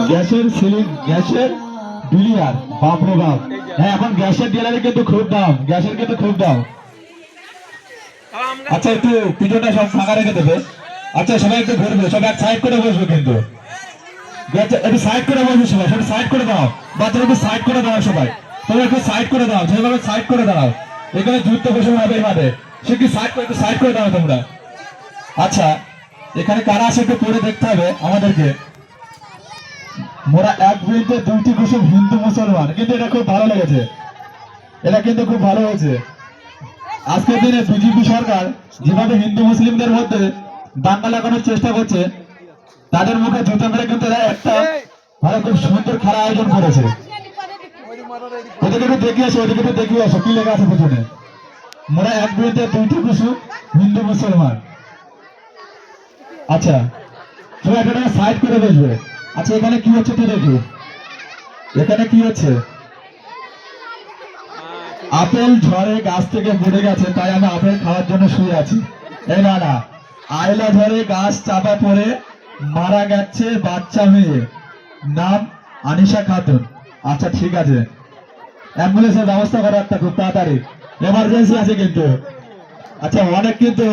গ্যাসের সিলিং গ্যাসের ডিলার, বাপরে বাপ। হ্যাঁ, এখন গ্যাসের ডিলারে কিন্তু খুব দাম, গ্যাসের কিন্তু খুব দাম। আচ্ছা, একটু পিছনটা সব ফাঁকা রেখে দেবে। আচ্ছা, সবাই একটু ঘুরবে, সবাই এক সাইড করে বসবে কিন্তু। একটু সাইড করে বসবে সবাই, সবাই সাইড করে দাও। বাচ্চারা একটু সাইড করে দাও, সবাই তোমরা একটু সাইড করে দাও, যেভাবে সাইড করে দাও। এখানে যুদ্ধ বসে হবে এভাবে, সে কি সাইড করে, একটু সাইড করে দাও তোমরা। আচ্ছা, এখানে কারা আছে একটু পড়ে দেখতে হবে আমাদেরকে। মোরা এক বিরুদ্ধে দুইটি কুসুম, হিন্দু মুসলমান, কিন্তু এটা খুব ভালো লেগেছে, এটা কিন্তু খুব ভালো হয়েছে। আজকের দিনে বিজেপি সরকার যেভাবে হিন্দু মুসলিমদের মধ্যে দাঙ্গা লাগানোর চেষ্টা করছে, তাদের মুখে জুতো মেরে কিন্তু এরা একটা ভালো খুব সুন্দর খেলা আয়োজন করেছে। ওদেরকে একটু দেখিয়ে আসো, ওদেরকে একটু দেখিয়ে আসো কি লেখা আছে পেছনে। মোরা এক বিরুদ্ধে দুইটি কুসুম, হিন্দু মুসলমান। আচ্ছা, সবাই একটা সাইড করে বসবে। আচ্ছা, এখানে কি হচ্ছে তুই দেখি, এখানে কি হচ্ছে? আপেল ঝড়ে গাছ থেকে পড়ে গেছে, তাই আমি আপেল খাওয়ার জন্য শুয়ে আছি। এই না না, আয়লা ঝড়ে গাছ চাপা পড়ে মারা গেছে বাচ্চা মেয়ে, নাম আনিশা খাতুন। আচ্ছা, ঠিক আছে, অ্যাম্বুলেন্সের ব্যবস্থা করো একটা খুব তাড়াতাড়ি, এমার্জেন্সি আছে কিন্তু। আচ্ছা, অনেক কিন্তু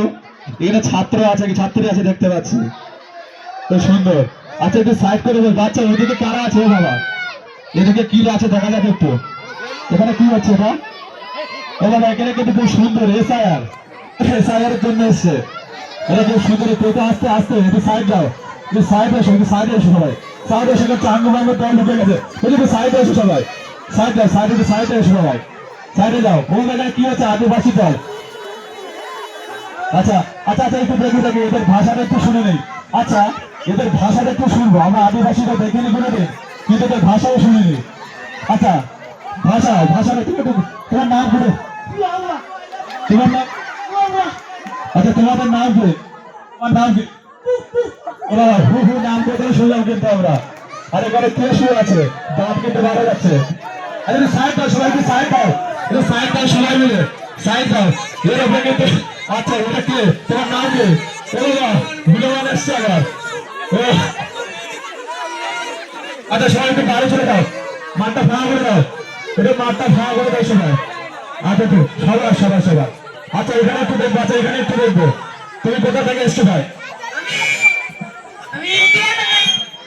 এখানে ছাত্র আছে, ছাত্রী আছে দেখতে পাচ্ছি, খুব সুন্দর। আচ্ছা, একটু সাইড করে বল। বাচ্চা ওদিকে কারা আছে ও বাবা? এদিকে কি আছে দেখা যাবে একটু, এখানে কি হচ্ছে এটা? ও বাবা, এখানে কিন্তু খুব সুন্দর এসআইআর, এসআইআর এর জন্য এসছে। এটা খুব সুন্দর, কোথা আস্তে আস্তে একটু সাইড যাও, একটু সাইড এসো, একটু সাইডে এসো সবাই, সাইডে এসে চাঙ্গু বাঙ্গু দল ঢুকে গেছে, একটু সাইডে এসো সবাই, সাইড যাও, সাইডে একটু সাইডে এসো সবাই, সাইডে যাও। ও এখানে কি হচ্ছে? আদিবাসী দল। আচ্ছা আচ্ছা আচ্ছা, একটু দেখি দেখি এদের ভাষাটা একটু শুনে নেই। আচ্ছা, এদের ভাষাটা একটু শুনবো আমরা, আদিবাসীরা দেখিনি কোনোদিন, কিন্তু এদের ভাষাও শুনিনি। আচ্ছা, ভাষাটা একটু, তোমার নাম কি? তোমার নাম? আচ্ছা, তোমাদের নাম কি? তোমার নাম কি? ওরা হু হু নাম করে শুনলাম কিন্তু আমরা। আর এখানে কে শুয়ে আছে? দাঁত কিন্তু বাড়া যাচ্ছে। আরে সাইড দাও সবাই, একটু সাইড দাও, একটু সাইড দাও সবাই মিলে, সাইড দাও। এর উপরে কিন্তু, আচ্ছা এটা কে? তোমার নাম কি? বিনোদন এসছে আবার। আচ্ছা, সবাই একটু বাড়ি চলে দাও, মাঠটা ফাঁকা করে দাও, একটু মাঠটা ফাঁকা করে দাও সবাই। আচ্ছা, একটু সবাই সবাই সবাই। আচ্ছা, এখানে একটু দেখবো, আচ্ছা এখানে একটু দেখবো। তুমি কোথা থেকে এসছো ভাই?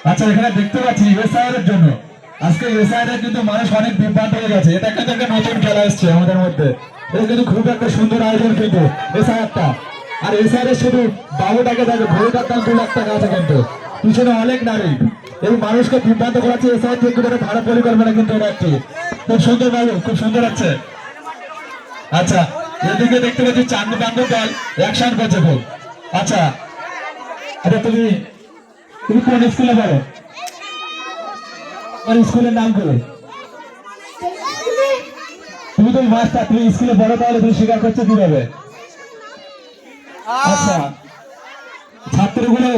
আচ্ছা, এখানে দেখতে পাচ্ছি এসআইআর এর জন্য। আজকে এসআইআর এর কিন্তু মানুষ অনেক বিভ্রান্ত হয়ে গেছে। এটা কিন্তু একটা নতুন খেলা এসছে আমাদের মধ্যে, এটা কিন্তু খুব একটা সুন্দর আয়োজন কিন্তু এসআইআরটা। আর এসআইআর শুধু বাবুটাকে দেখো, ভোটার দাম 2 লাখ টাকা আছে কিন্তু পিছনে অনেক নারী, এবং মানুষকে বিভ্রান্ত করাচ্ছে এসআইআর থেকে কিন্তু ভাড়া পরিকল্পনা কিন্তু এটা একটি খুব সুন্দর বাবু, খুব সুন্দর আছে। আচ্ছা, এদিকে দেখতে পাচ্ছি চান্দু বান্ধব দল অ্যাকশন করছে খুব। আচ্ছা আচ্ছা, তুমি তুমি কোন স্কুলে পড়ো? স্কুলের নাম কি? তুমি তো মাস্টার, তুমি স্কুলে পড়ো, তাহলে তুমি স্বীকার করছো কিভাবে? আচ্ছা, ছাত্রগুলো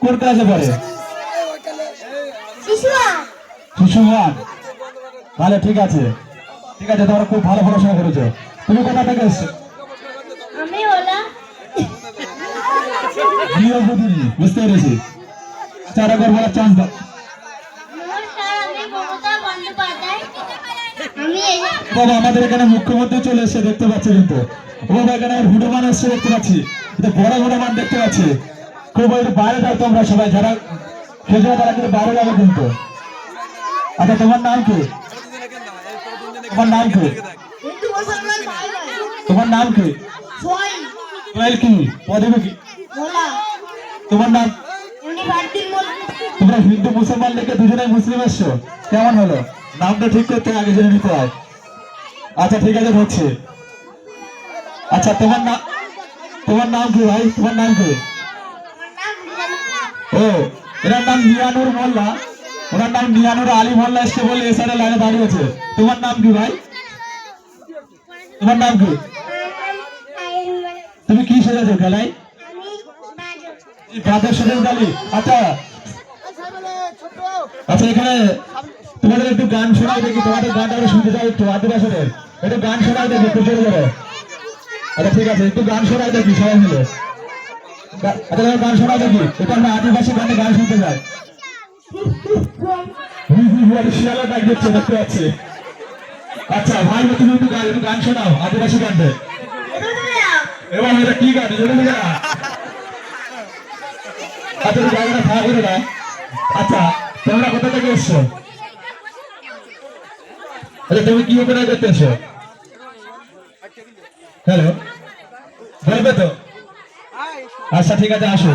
কোন ক্লাসে পড়ে? শিশু 1। তাহলে ঠিক আছে, ঠিক আছে, তোমরা খুব ভালো পড়াশোনা করেছো। তুমি কোথা থেকে এসছো? বুঝতে পেরেছি। চার একবার বলার চান্স দাও। বাবা, আমাদের এখানে মুখ্যমন্ত্রী চলে এসছে দেখতে পাচ্ছি কিন্তু। বাবা, এখানে হুডমান এসছে দেখতে পাচ্ছি, বড় হুডমান দেখতে পাচ্ছি। খুব বাইরে যাও তোমরা সবাই, যারা খেজুরা তারা কিন্তু বাইরে যাবে কিন্তু। আচ্ছা, তোমার নাম কি? তোমার নাম কি? তোমার নাম কি? সোহেল কি? পদবী কি? তোমার নাম? তোমরা হিন্দু মুসলমান লিখে দুজনে মুসলিম এসছো, কেমন হলো? নামটা ঠিক করতে আগে জেনে নিতে হয়। আচ্ছা, ঠিক আছে, বলছি। আচ্ছা, তোমার নাম? তোমার নাম কি ভাই? তোমার নাম কি? ও, এনার নাম নিয়ানুর মোল্লা, ওনার নাম নিয়ানুর আলী মোল্লা এসছে বলে এসআইআর লাইনে দাঁড়িয়েছে। তোমার নাম কি ভাই? তোমার নাম কি? তুমি কি সেজেছো খেলায়? গাছের সেজেছ গালি। আচ্ছা আচ্ছা, এখানে তোমাদের একটু গান শোনাই দেখি, তোমাদের গানটা আমরা শুনতে চাই একটু, আদিবাসীদের একটু গান শোনাই দেখি একটু জোরে জোরে। আচ্ছা, ঠিক আছে, একটু গান শোনাই দেখি সবাই মিলে। আচ্ছা, গান শোনাই দেখি, এটা আমরা আদিবাসী গানে গান শুনতে চাই। শিয়ালা ডাক দিচ্ছে দেখতে পাচ্ছি। আচ্ছা ভাই তুমি একটু গান শোনাও আদিবাসী গানটা। এবার এটা কি গান আচ্ছা জায়গাটা খাওয়া করে না। আচ্ছা তোমরা কোথা থেকে এসছো? আচ্ছা তুমি কি অভিনয় করতে এসো? হ্যালো বলবে তো? আচ্ছা ঠিক আছে আসো।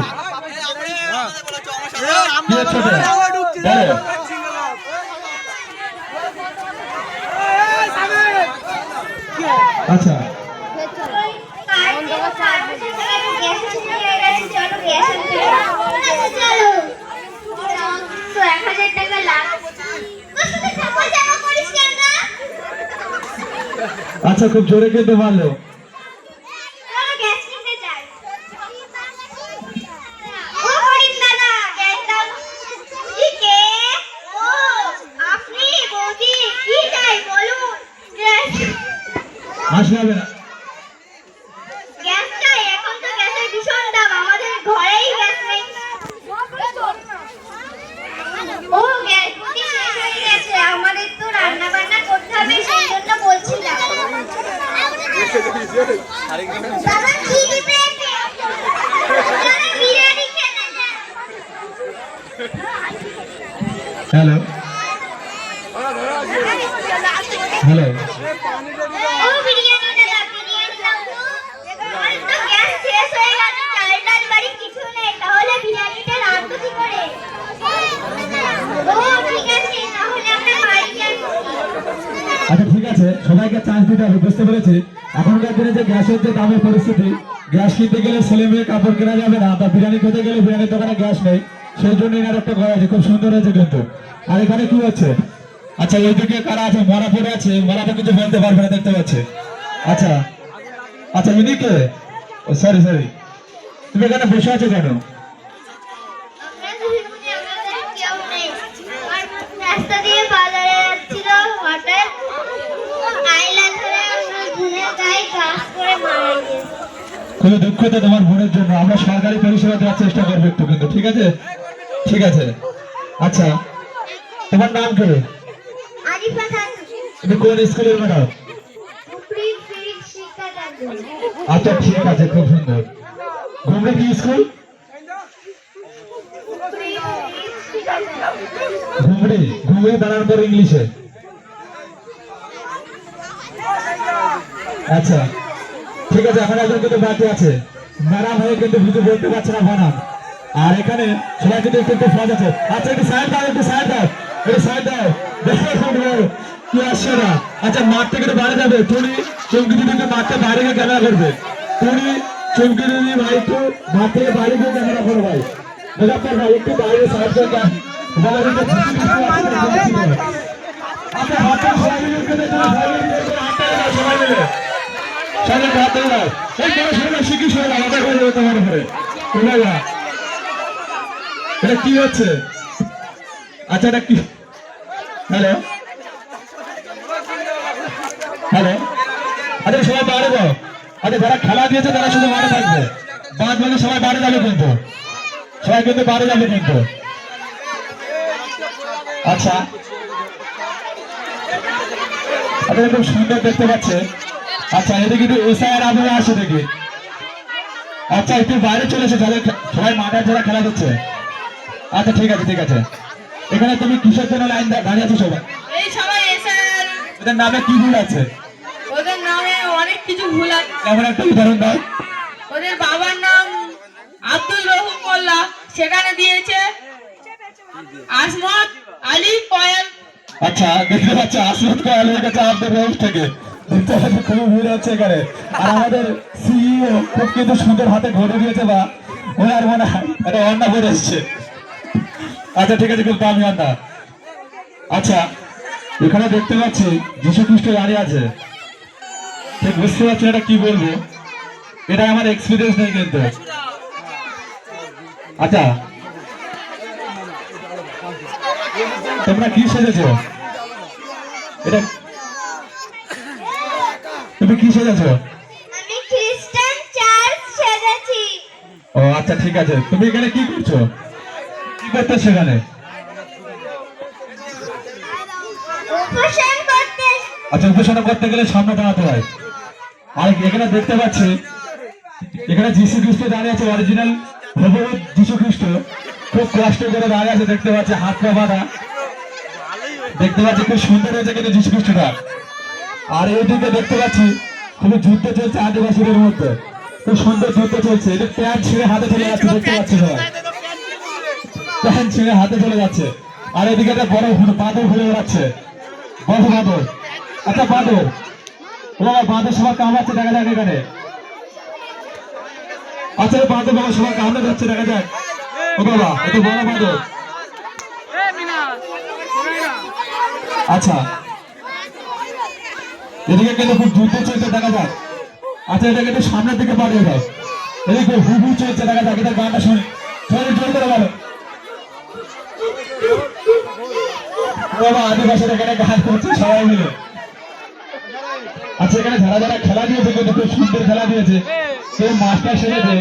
আচ্ছা আচ্ছা খুব জোরে খেতে পারলো। আসলে হবে না আমাদের তো রান্না বান্না করতে হবে সেই জন্য বলছিলাম। বাবা খিদে পেয়েছে, চলো বিরিয়ানি খেতে যাই। হ্যালো হ্যালো ও বিরিয়ানিটা দাও, বিরিয়ানি দাও তো। আমার তো গ্যাস শেষ হয়ে গেছে, চাল ডাল বাড়ি কিছু নেই, তাহলে বিরিয়ানিটা রাঁধবো কি করে? ও ঠিক আছে, তাহলে আমরা বাড়ি যাবো। আচ্ছা ঠিক আছে সবাইকে চান্স দিতে হবে বুঝতে পেরেছি। এখনকার দিনে যে গ্যাসের যে দামের পরিস্থিতি, গ্যাস কিনতে গেলে ছেলে মেয়ে কাপড় কেনা যাবে না, বা বিরিয়ানি খেতে গেলে বিরিয়ানির দোকানে গ্যাস নেই, সেই জন্য এনার একটা ঘর আছে খুব সুন্দর হয়েছে কিন্তু। আর এখানে কি হচ্ছে? আচ্ছা ওইদিকে কারা আছে? মরা পড়ে আছে, মরা তো কিছু বলতে পারবে না দেখতে পাচ্ছে। আচ্ছা আচ্ছা ইনি কে? সরি সরি তুমি এখানে বসে আছো কেন? আমরা দুজনে আমাদের কেউ নেই। আর রাস্তা দিয়ে বাজারে যাচ্ছিল, হঠাৎ আইলা ধরে আমার বোনের গায়ে ঘাস করে মারা গেছে। খুবই দুঃখিত তোমার বোনের জন্য। আমরা সরকারি পরিষেবা দেওয়ার চেষ্টা করবো একটু কিন্তু, ঠিক আছে? ঠিক আছে। আচ্ছা তোমার নাম কি? আরিফা খাতুন, তুমি কোন স্কুলের ম্যাডাম? উপরি ফিরিক শিক্ষা কেন্দ্র। আচ্ছা ঠিক আছে খুব সুন্দর। ঘুমড়ে কি স্কুল? উপরি ফিরিক শিক্ষা কেন্দ্র। ঘুমড়ে ঘুমড়ে দাঁড়ানোর পর ইংলিশে। আচ্ছা ঠিক আছে এখন একজন কিন্তু বাকি আছে, ম্যাডাম হয়ে কিন্তু কিছু বলতে পারছে না বানাম। আর এখানে সবাই কিন্তু একটু একটু ফজ আছে। আচ্ছা একটু সাইড দাও, একটু সাইড দাও, একটু সাইড দাও, দেখো কি আসছে না। আচ্ছা মাঠ থেকে একটু বাইরে যাবে, তুমি চমকি দিদি মাঠটা বাইরে গিয়ে ক্যামেরা করবে। তুমি চমকি দিদি ভাই একটু মাঠ থেকে বাইরে গিয়ে ক্যামেরা করো ভাই। মুজাফর ভাই একটু বাইরে সাইড করে দেন। আচ্ছা হাতে সবাই মিলে সবাই মিলে সবাই হাতে দাও। এই পড়াশোনা শিখি শুনে আমাদের হয়ে যাবে তোমার উপরে। এটা কি হচ্ছে? আচ্ছা এটা কি? হ্যালো হ্যালো আচ্ছা সবাই বাইরে যাও। আচ্ছা যারা খেলা দিয়েছে তারা শুধু বাইরে থাকবে, বাদ বাকি সবাই বাইরে যাবে কিন্তু, সবাই কিন্তু বাইরে যাবে কিন্তু। আচ্ছা আপনারা খুব সুন্দর দেখতে পাচ্ছে। আচ্ছা এদিকে একটু এসআইআর আপনারা আসে দেখি। আচ্ছা একটু বাইরে চলে এসে যাদের সবাই মাঠে যারা খেলা দিচ্ছে। আচ্ছা ঠিক আছে ঠিক আছে। এখানে তুমি কিসের জন্য লাইন দাঁড়িয়ে আছো সবাই? এই সবাই এসআইআর, ওদের নামে কি ভুল আছে? ওদের নামে অনেক কিছু ভুল আছে। এমন একটা উদাহরণ দাও। ওদের বাবার নাম আব্দুল রহিম মোল্লা, সেখানে দিয়েছে আসমত আলী কয়েল। আচ্ছা দেখতে পাচ্ছ আসমত কয়েল হয়ে গেছে আব্দুল রহিম থেকে। খুবই ভুল হচ্ছে এখানে। আর আমাদের সিইও খুব কিন্তু সুন্দর হাতে ঘটে দিয়েছে, বা ওনার মনে হয় একটা অন্না করে এসছে। আচ্ছা ঠিক আছে খুব দামি অন্না। আচ্ছা এখানে দেখতে পাচ্ছি যীশু খ্রিস্ট দাঁড়িয়ে আছে, ঠিক বুঝতে পারছি এটা কি বলবো, এটা আমার এক্সপিরিয়েন্স নেই কিন্তু। আচ্ছা তোমরা কি সেজেছো? এটা তুমি কি সেজেছো? আমি খ্রিস্টান চার্চ সেজেছি। ও আচ্ছা ঠিক আছে। তুমি এখানে কি করছো? কি করতে সেখানে? উপোষণ করতে আচ্ছা, উপাসনা করতে গেলে সামনে দাঁড়াতে হয়। আর এখানে দেখতে পাচ্ছি এখানে যিশু খ্রিস্ট দাঁড়িয়ে আছে, অরিজিনাল ভগবত যিশু খ্রিস্ট খুব কষ্ট করে দাঁড়িয়ে আছে, দেখতে পাচ্ছি হাত পা বাঁধা, দেখতে পাচ্ছি খুব সুন্দর হয়েছে কিন্তু যিশু খ্রিস্টটা। আর এইদিকে দেখতে পাচ্ছি খুবই যুদ্ধ চলছে আদিবাসীদের মধ্যে, খুব সুন্দর যুদ্ধ চলছে। এটা প্যান্ট ছিঁড়ে হাতে চলে যাচ্ছে, দেখতে পাচ্ছি সবাই প্যান্ট ছিঁড়ে হাতে চলে যাচ্ছে। আর এদিকে একটা বড় বাঁদর ঘুরে বেড়াচ্ছে, বড় বাঁদর। আচ্ছা বাঁদর, ও বাবা বাঁদর সবার কামড়াচ্ছে, দেখা যাক এখানে। আচ্ছা এই বাঁদর বাবা সবার কামড়ে যাচ্ছে, দেখা যাক। ও বাবা এটা বড় বাঁদর। আচ্ছা এদিকে কিন্তু খুব যুদ্ধ চলছে, দেখা যাক। আচ্ছা এটা কিন্তু সামনের দিকে পাঠিয়ে দাও, এদিকে হু হু চলছে, দেখা যাক। এটা গানটা শুনে সবাই জোর করে বলো। বাবা আদিবাসীর এখানে গান করছে সবাই মিলে। আচ্ছা এখানে যারা যারা খেলা দিয়েছে কিন্তু খুব সুন্দর খেলা দিয়েছে, কেউ মাস্টার সেরেছে,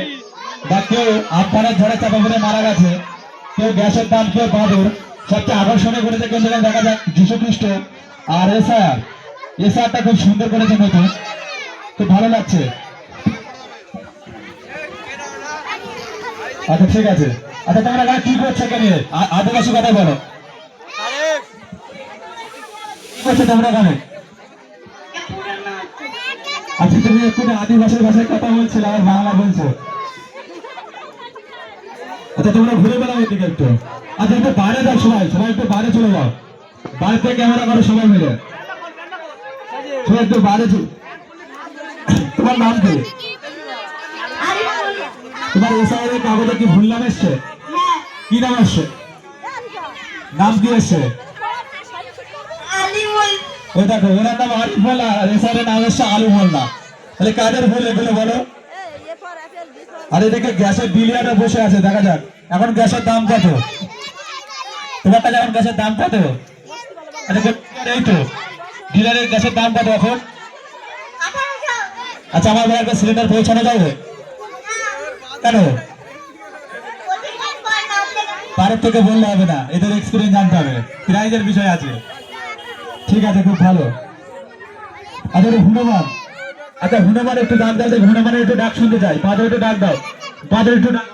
বা কেউ আম্পায়ারের ঝড়ে চাপা পড়ে মারা গেছে, কেউ গ্যাসের দাম, কেউ বাঁদর। সবচেয়ে আকর্ষণীয় করেছে কিন্তু এখানে দেখা যাক যিশু খ্রিস্ট আর এসআরটা খুব সুন্দর করেছে, নতুন, খুব ভালো লাগছে। আচ্ছা ঠিক আছে। আচ্ছা তোমরা এখানে কি করছো এখানে? আদিবাসী কথা বলো, কি করছো তোমরা এখানে? আচ্ছা তুমি একটু আদিবাসীর ভাষায় কথা বলছিলে আর বাংলা বলছো। আচ্ছা তোমরা ঘুরে বেড়াও এদিকে একটু। আচ্ছা একটু বাইরে যাও, সবাই সবাই একটু বাইরে চলে যাও, বাড়িতে ক্যামেরা করো সবাই মিলে, সবাই একটু বাইরে চল। তোমার নাম কি? তোমার এসআইয়ের কাগজে কি ভুল নাম এসছে? কি নাম এসছে? নাম কি এসছে? ওই দেখো ওনার নাম আরিফ মোল্লা, আর এসআইয়ের নাম এসছে আলু মোল্লা। তাহলে কাদের ভুল এগুলো বলো? আর এদিকে গ্যাসের ডিলাররা বসে আছে, দেখা যাক এখন গ্যাসের দাম কত। তোমার কাছে এখন গ্যাসের দাম কত? এই তো ডিলারের গ্যাসের দাম কত এখন? আচ্ছা আমার ভাই একটা সিলিন্ডার পৌঁছানো যাবে কেন? পারের থেকে বললে হবে না, এদের এক্সপিরিয়েন্স জানতে হবে, প্রাইজের বিষয় আছে। ঠিক আছে খুব ভালো। আচ্ছা হনুমান, আচ্ছা হনুমান একটু ডাক দাও, হনুমানের একটু ডাক শুনতে চাই। বাদর একটু ডাক দাও, বাদর একটু ডাক।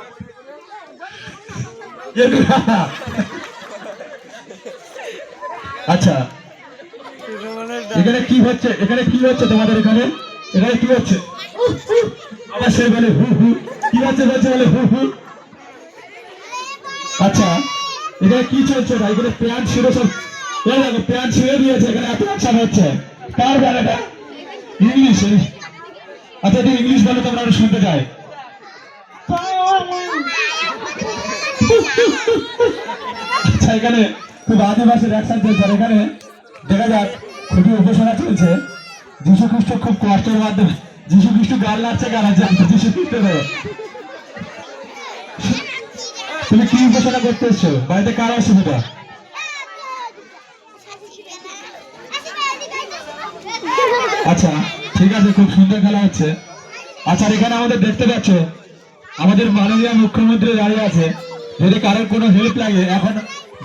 আচ্ছা এখানে কি হচ্ছে? এখানে কি হচ্ছে তোমাদের এখানে? এখানে কি হচ্ছে? আবার সে বলে হু হু, কি হচ্ছে বলছে বলে হু হু। আচ্ছা এখানে কি চলছে ভাই? এখানে প্যান্ট ছিঁড়ে সব, এই দেখো প্যান্ট ছিঁড়ে দিয়েছে, এখানে এত অ্যাকশন হচ্ছে। কার বেলাটা? ইংলিশ। আচ্ছা একটু ইংলিশ বলে তোমরা আমি শুনতে চাই। আচ্ছা এখানে খুব আদিবাসীর অ্যাকশন চলছে, আর এখানে দেখা যাক খুবই উপাসনা চলছে। যিশু খ্রিস্ট খুব কষ্টের মাধ্যমে, যিশু খ্রিস্ট গাল লাগছে কেন? যিশু খ্রিস্ট তুমি কি উপাসনা করতে এসছো? বাড়িতে কার অসুবিধা? আচ্ছা ঠিক আছে, খুব সুন্দর খেলা হচ্ছে। আচ্ছা এখানে আমাদের দেখতে পাচ্ছ আমাদের মাননীয় মুখ্যমন্ত্রী দাঁড়িয়ে আছে। যদি কারোর কোনো হেল্প লাগে, এখন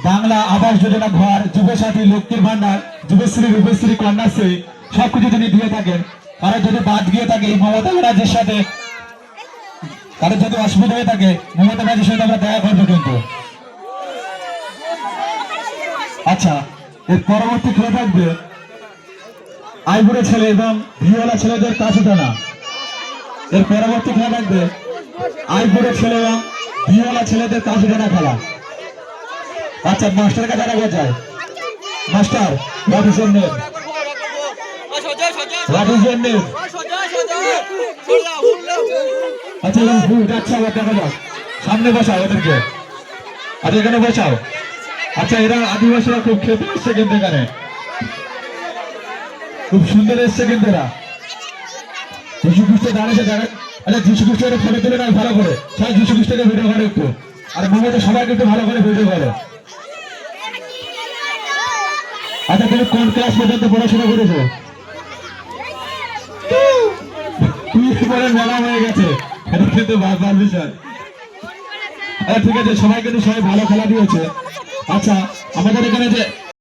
বাংলা আবাস যোজনা, ঘর, যুবসাথী, লক্ষ্মীর ভান্ডার, যুবশ্রী, রূপশ্রী, কন্যাশ্রী সবকিছু তিনি দিয়ে থাকেন। কারো যদি বাদ গিয়ে থাকে মমতা ব্যানার্জির সাথে, কারো যদি অসুবিধা হয়ে থাকে মমতা ব্যানার্জির সাথে আমরা দেখা করবো কিন্তু। আচ্ছা এর পরবর্তী খেলা থাকবে আইবুড়ো ছেলে এবং ভিওলা ছেলেদের কাছে টানা। এর পরবর্তী খেলা থাকবে আইবুড়ো ছেলে এবং ভিওলা ছেলেদের কাছে টানা খেলা। আচ্ছা মাস্টার কাছে জানা যায়। Master what is your name? What is your name? আচ্ছা আচ্ছা দেখা যাক, সামনে বসাও ওদেরকে, আর এখানে বসাও। আচ্ছা এরা আদিবাসীরা খুব খেতে এসছে কিন্তু, এখানে খুব সুন্দর এসছে কিন্তু এরা। যিশু খ্রিস্ট দাঁড়িয়েছে, দেখা। আচ্ছা যিশু খ্রিস্টের ফটো তুলে না ভালো করে, সবাই যিশু খ্রিস্টকে ভিডিও করে একটু, আর মমতা সবাইকে একটু ভালো করে ভিডিও করো। আচ্ছা তুমি কোন ক্লাস পর্যন্ত পড়াশোনা করেছো? তুই পরে মেলা হয়ে গেছে, এটা কিন্তু বারবার বিষয়। আচ্ছা ঠিক আছে, সবাই কিন্তু সবাই ভালো খেলা দিয়েছে। আচ্ছা আমাদের এখানে যে